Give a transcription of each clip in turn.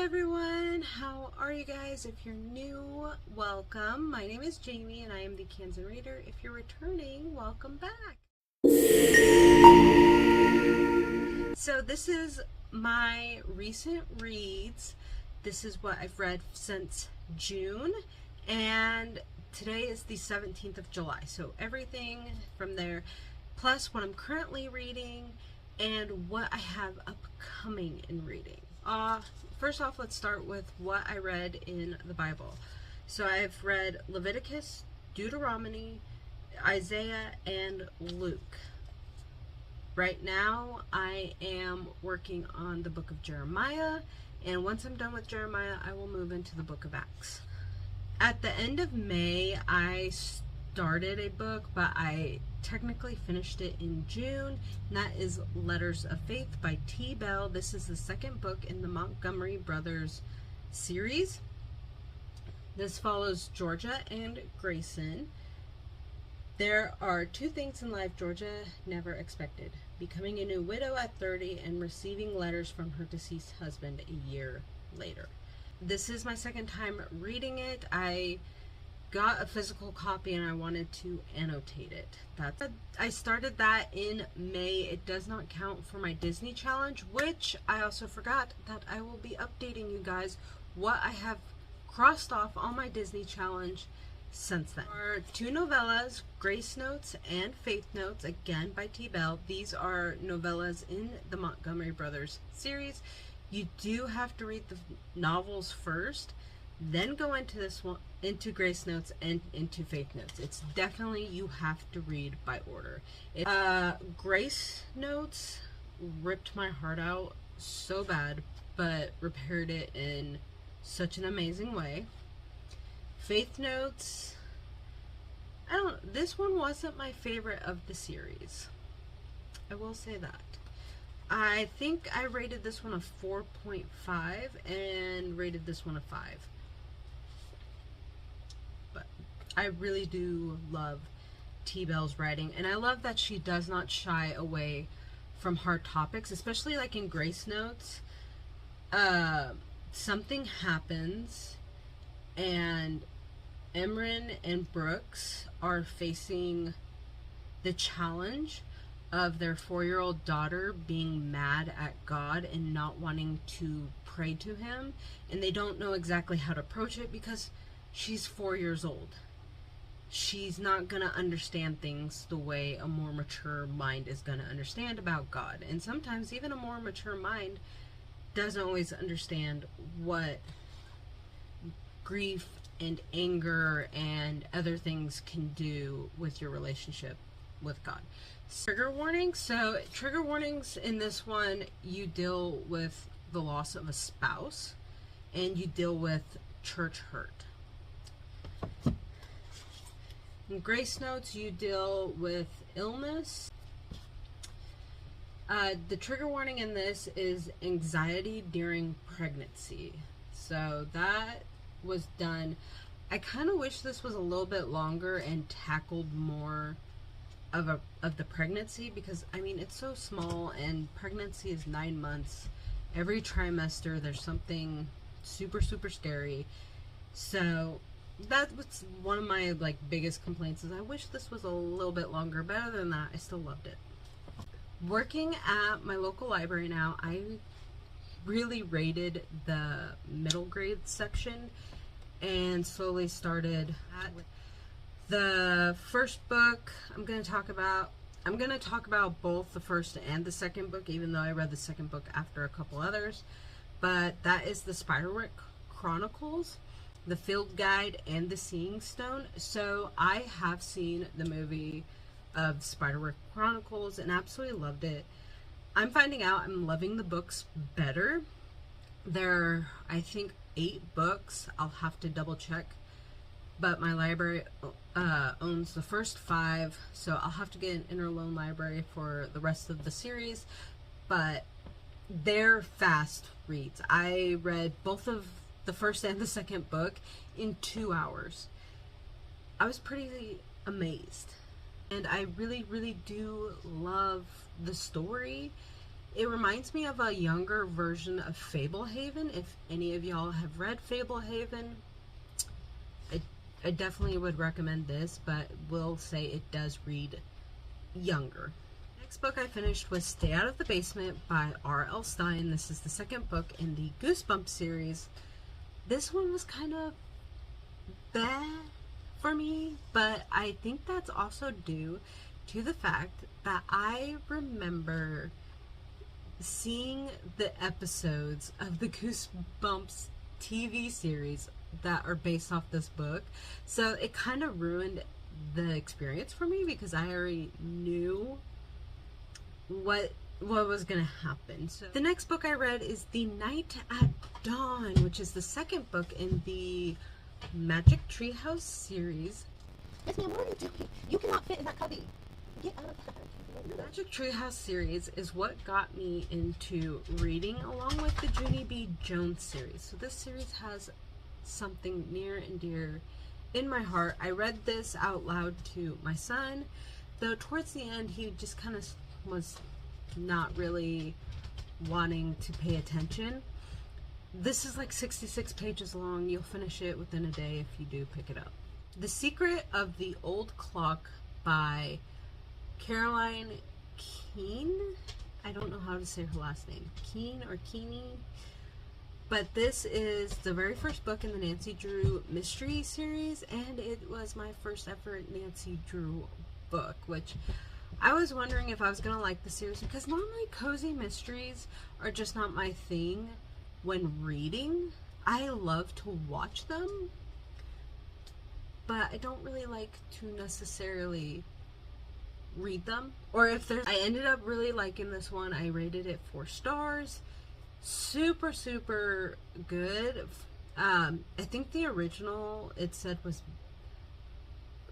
everyone, how are you guys? If you're new, welcome. My name is Jamie and I am the Kansan Reader. If you're returning, welcome back. So this is my recent reads. This is what I've read since June, and today is the 17th of July. So everything from there, plus what I'm currently reading and what I have upcoming in reading. First off, let's start with what I read in the Bible. So I've read Leviticus, Deuteronomy, Isaiah, and Luke. Right now, I am working on the book of Jeremiah, and once I'm done with Jeremiah, I will move into the book of Acts. At the end of May, I started a book, but I technically finished it in June, and that is Letters of Faith by T. Bell. This is the second book in the Montgomery Brothers series. This follows Georgia and Grayson. There are two things in life Georgia never expected: becoming a new widow at 30 and receiving letters from her deceased husband a year later. This is my second time reading it. I got a physical copy and I wanted to annotate it. I started that in May. It does not count for my Disney challenge, which I also forgot that I will be updating you guys what I have crossed off on my Disney challenge since then. There are two novellas, Grace Notes and Faith Notes, again by T. Bell. These are novellas in the Montgomery Brothers series. You do have to read the novels first, then go into this one, into Grace Notes and into Faith Notes. It's definitely, you have to read by order. Grace Notes ripped my heart out so bad, but repaired it in such an amazing way. Faith Notes, this one wasn't my favorite of the series. I will say that. I think I rated this one a 4.5 and rated this one a 5. But I really do love T. Bell's writing, and I love that she does not shy away from hard topics, especially like in Grace Notes. Something happens and Emran and Brooks are facing the challenge of their 4-year-old daughter being mad at God and not wanting to pray to him, and they don't know exactly how to approach it because she's 4 years old. She's not gonna understand things the way a more mature mind is gonna understand about God, and sometimes even a more mature mind doesn't always understand what grief and anger and other things can do with your relationship with God. Trigger warnings. So trigger warnings in this one, you deal with the loss of a spouse and you deal with church hurt. In Grace Notes, you deal with illness. The trigger warning in this is anxiety during pregnancy. So that was done. I kind of wish this was a little bit longer and tackled more of the pregnancy, because I mean, it's so small and pregnancy is 9 months. Every trimester there's something super scary. So that was one of my biggest complaints, is I wish this was a little bit longer, but other than that, I still loved it. Working at my local library now, I really rated the middle grade section and slowly started at the first book. I'm going to talk about both the first and the second book, even though I read the second book after a couple others. But that is the Spiderwick Chronicles, the Field Guide, and the Seeing Stone. So I have seen the movie of Spiderwick Chronicles and absolutely loved it. I'm finding out I'm loving the books better. There are, I think, 8 books. I'll have to double check, but my library owns the first 5, so I'll have to get an interloan library for the rest of the series. But they're fast reads. I read both of the first and the second book in 2 hours. I was pretty amazed, and I really do love the story. It reminds me of a younger version of Fablehaven. If any of y'all have read Fablehaven, I definitely would recommend this, but will say it does read younger. Next book I finished was Stay Out of the Basement by R.L. Stine. This is the second book in the Goosebumps series. This one was kind of bad for me, but I think that's also due to the fact that I remember seeing the episodes of the Goosebumps TV series that are based off this book, so it kind of ruined the experience for me because I already knew what was gonna happen. So the next book I read is The Night at Dawn, which is the second book in the Magic Treehouse series. Miss ma'am, what are you doing? You cannot fit in that cubby. Get out of that. The Magic Treehouse series is what got me into reading, along with the Junie B. Jones series. So this series has something near and dear in my heart. I read this out loud to my son, though towards the end he just kind of was not really wanting to pay attention. This is like 66 pages long. You'll finish it within a day if you do pick it up. The Secret of the Old Clock by Caroline Keene. I don't know how to say her last name. Keene or Keeney. But this is the very first book in the Nancy Drew mystery series, and it was my first ever Nancy Drew book, which I was wondering if I was going to like the series, because normally cozy mysteries are just not my thing when reading. I love to watch them, but I don't really like to necessarily read them. Or if there's, I ended up really liking this one. I rated it 4 stars. Super, super good. I think the original, it said, was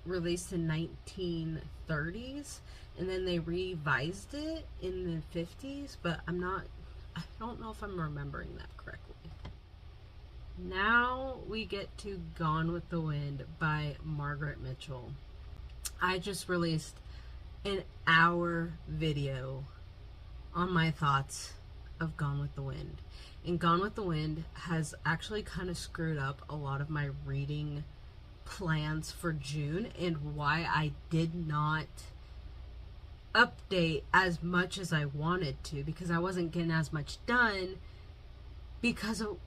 released in 1930s, and then they revised it in the 50s, but I don't know if I'm remembering that correctly. Now we get to Gone with the Wind by Margaret Mitchell. I just released an hour video on my thoughts of Gone with the Wind. And Gone with the Wind has actually kind of screwed up a lot of my reading plans for June, and why I did not update as much as I wanted to, because I wasn't getting as much done because of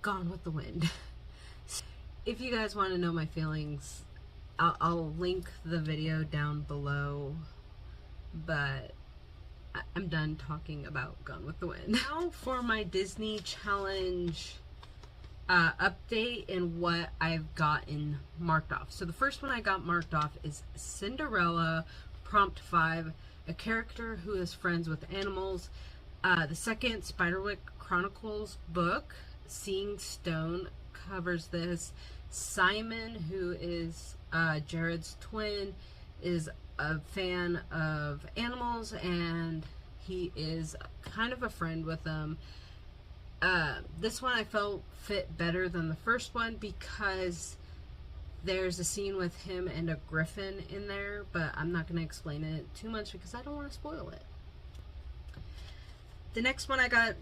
Gone with the Wind. If you guys want to know my feelings, I'll link the video down below, but I'm done talking about Gone with the Wind. Now for my Disney Challenge update and what I've gotten marked off. So the first one I got marked off is Cinderella, Prompt 5, a character who is friends with animals. The second Spiderwick Chronicles book, Seeing Stone, covers this. Simon, who is Jared's twin, is a fan of animals, and he is kind of a friend with them. This one I felt fit better than the first one because there's a scene with him and a griffin in there, but I'm not going to explain it too much because I don't want to spoil it. The next one I got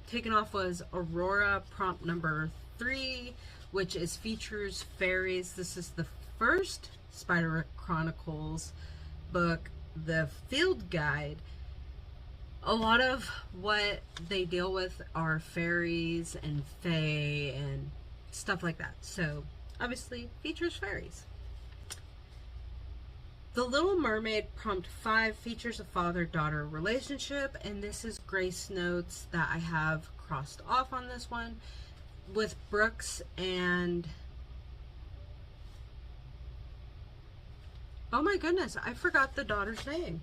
taken off was Aurora, prompt number 3, which features fairies. This is the first Spiderwick Chronicles book, the field guide. A lot of what they deal with are fairies and fae and stuff like that. So obviously features fairies. The Little Mermaid prompt 5 features a father-daughter relationship, and this is grace notes that I have crossed off on this one with Brooks and, oh my goodness, I forgot the daughter's name.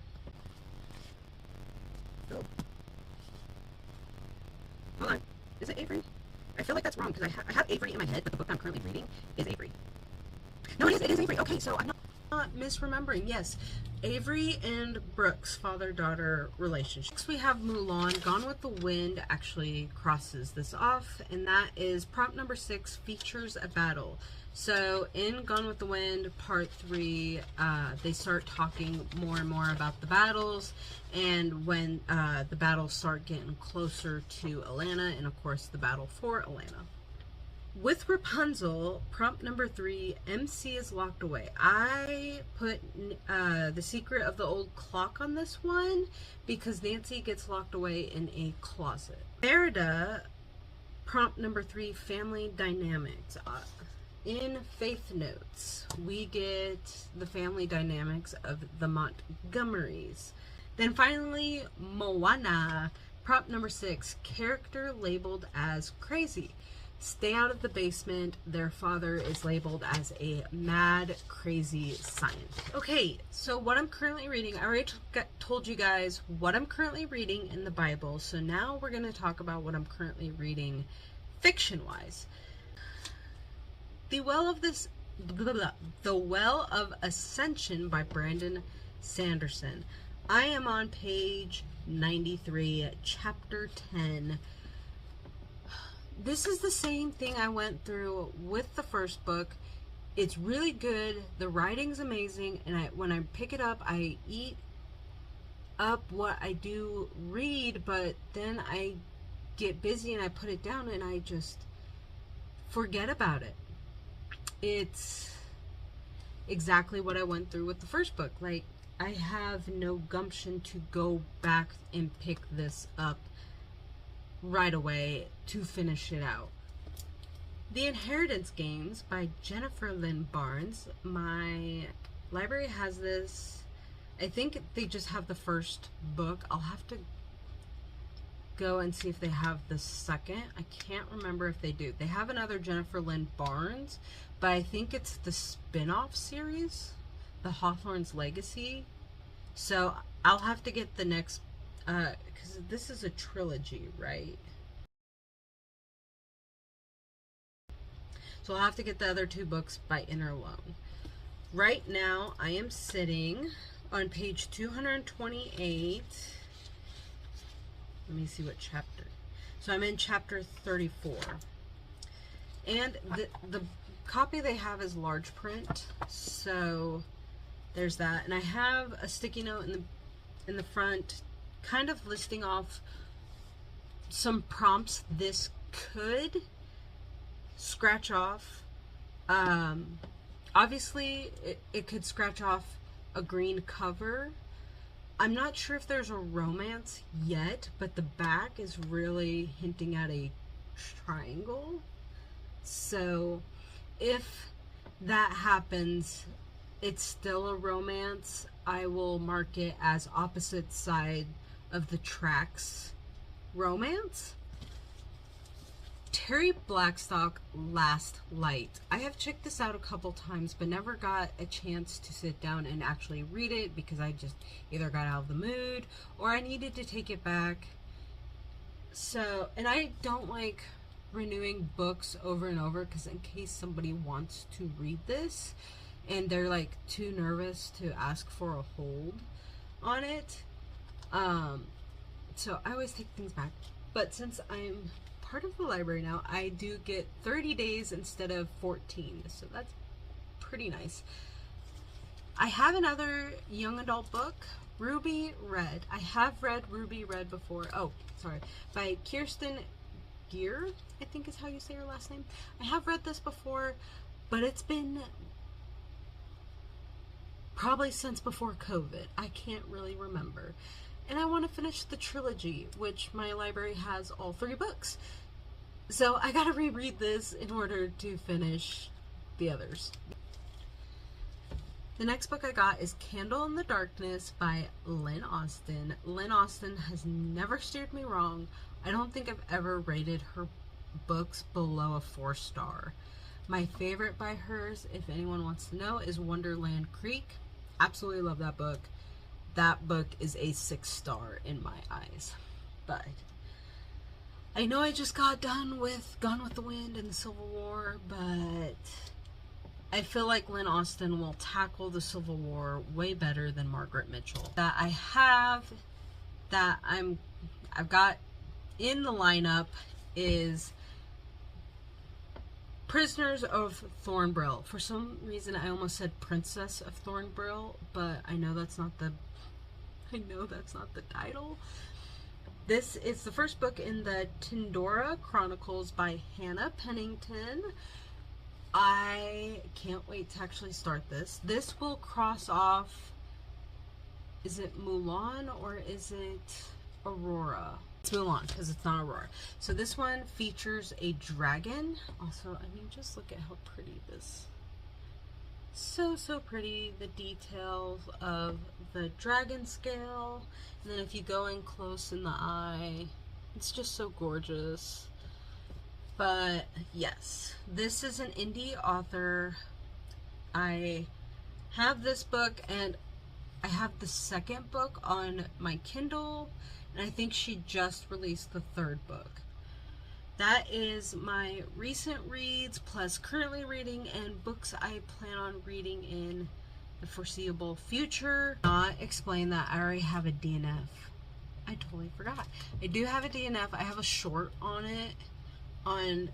Hold on. Is it Avery? I feel like that's wrong because I have Avery in my head, but the book I'm currently reading is Avery. No, it is Avery. Okay, so I'm not Misremembering. Yes, Avery and Brooke's father-daughter relationship. Next we have Mulan. Gone with the Wind actually crosses this off, and that is prompt number 6, features a battle. So in Gone with the Wind, part 3, they start talking more and more about the battles, and when the battles start getting closer to Atlanta, and of course the battle for Atlanta. With Rapunzel, prompt number 3, MC is locked away. I put The Secret of the Old Clock on this one because Nancy gets locked away in a closet. Merida, prompt number 3, family dynamics. In Faith Notes, we get the family dynamics of the Montgomerys. Then finally, Moana, prompt number 6, character labeled as crazy. Stay out of the basement. Their father is labeled as a mad, crazy scientist. Okay, so what I'm currently reading, I already told you guys what I'm currently reading in the Bible, so now we're going to talk about what I'm currently reading fiction-wise. The Well of Ascension by Brandon Sanderson. I am on page 93, chapter 10. This is the same thing I went through with the first book. It's really good. The writing's amazing, and when I pick it up, I eat up what I do read, but then I get busy and I put it down and I just forget about it. It's exactly what I went through with the first book. Like, I have no gumption to go back and pick this up right away to finish it out. The Inheritance Games by Jennifer Lynn Barnes. My library has this. I think they just have the first book. I'll have to go and see if they have the second. I can't remember if they do. They have another Jennifer Lynn Barnes, but I think it's the spin-off series, The Hawthorne's Legacy. So I'll have to get the next, because this is a trilogy, right? So I'll have to get the other 2 books by Inner Loan. Right now, I am sitting on page 228. Let me see what chapter. So I'm in chapter 34. And the copy they have is large print, so there's that. And I have a sticky note in the front, kind of listing off some prompts this could scratch off. Obviously, it could scratch off a green cover. I'm not sure if there's a romance yet, but the back is really hinting at a triangle. So if that happens, it's still a romance. I will mark it as opposite side of the tracks romance. Terry Blackstock, Last Light. I have checked this out a couple times, but never got a chance to sit down and actually read it because I just either got out of the mood or I needed to take it back. So, and I don't like renewing books over and over because in case somebody wants to read this and they're like too nervous to ask for a hold on it. So I always take things back. But since I'm part of the library now, I do get 30 days instead of 14, so that's pretty nice. I have another young adult book, Ruby Red. I have read Ruby Red before. Oh, sorry, by Kirsten Gier, I think is how you say her last name. I have read this before, but it's been probably since before COVID. I can't really remember. And I want to finish the trilogy, which my library has all 3 books. So I gotta reread this in order to finish the others. The next book I got is Candle in the Darkness by Lynn Austin. Lynn Austin has never steered me wrong. I don't think I've ever rated her books below a 4-star. My favorite by hers, if anyone wants to know, is Wonderland Creek. Absolutely love that book. That book is a 6-star in my eyes. But I know I just got done with Gone with the Wind and the Civil War, but I feel like Lynn Austin will tackle the Civil War way better than Margaret Mitchell. That I have, that I've got in the lineup is Prisoners of Thornbrill. For some reason I almost said Princess of Thornbrill, but I know that's not the title. This is the first book in the Tindora Chronicles by Hannah Pennington. I can't wait to actually start this. This will cross off, is it Mulan or is it Aurora? It's Mulan because it's not Aurora. So this one features a dragon. Also, I mean, just look at how pretty this. So pretty. The details of the dragon scale. And then if you go in close in the eye, it's just so gorgeous. But yes, this is an indie author. I have this book and I have the second book on my Kindle, and I think she just released the third book. That is my recent reads plus currently reading and books I plan on reading in the foreseeable future. Not explain that I already have a DNF. I totally forgot. I do have a DNF. I have a short on it on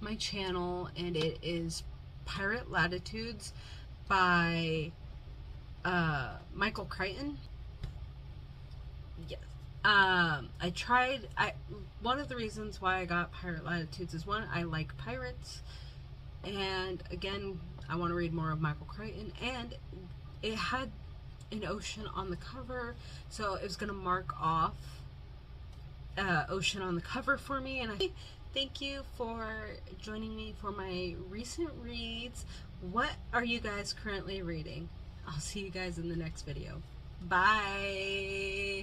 my channel, and it is Pirate Latitudes by Michael Crichton. Yes. One of the reasons why I got Pirate Latitudes is, one, I like pirates, and again, I want to read more of Michael Crichton, and it had an ocean on the cover, so it was going to mark off ocean on the cover for me. And I thank you for joining me for my recent reads. What are you guys currently reading? I'll see you guys in the next video. Bye!